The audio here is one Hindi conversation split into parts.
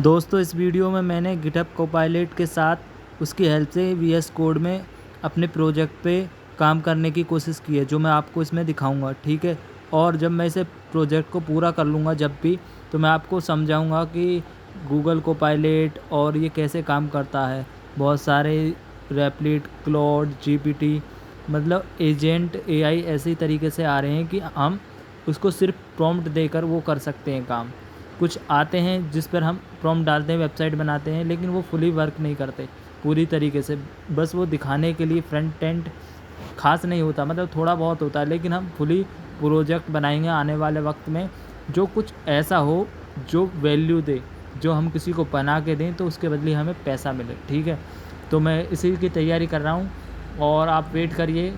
दोस्तों इस वीडियो में मैंने गिटहब कोपायलट के साथ उसकी हेल्प से वीएस कोड में अपने प्रोजेक्ट पे काम करने की कोशिश की है, जो मैं आपको इसमें दिखाऊंगा, ठीक है। और जब मैं इसे प्रोजेक्ट को पूरा कर लूँगा जब भी, तो मैं आपको समझाऊंगा कि गूगल कोपायलट और ये कैसे काम करता है। बहुत सारे रैपिड, क्लॉड, जीपीटी मतलब एजेंट एआई ऐसे तरीके से आ रहे हैं कि हम उसको सिर्फ प्रॉम्प्ट देकर वो कर सकते हैं काम। कुछ आते हैं जिस पर हम प्रॉम्प्ट डालते हैं, वेबसाइट बनाते हैं, लेकिन वो फुली वर्क नहीं करते पूरी तरीके से। बस वो दिखाने के लिए फ्रंट एंड खास नहीं होता, मतलब थोड़ा बहुत होता है, लेकिन हम फुली प्रोजेक्ट बनाएंगे आने वाले वक्त में जो कुछ ऐसा हो जो वैल्यू दे, जो हम किसी को बना के दें तो उसके बदले हमें पैसा मिले, ठीक है। तो मैं इसी की तैयारी कर रहा हूँ और आप वेट करिए,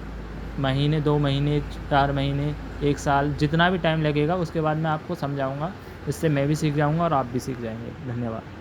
महीने, 2 महीने, 4 महीने, 1 साल, जितना भी टाइम लगेगा उसके बाद मैं आपको समझाऊँगा। इससे मैं भी सीख जाऊँगा और आप भी सीख जाएंगे। धन्यवाद।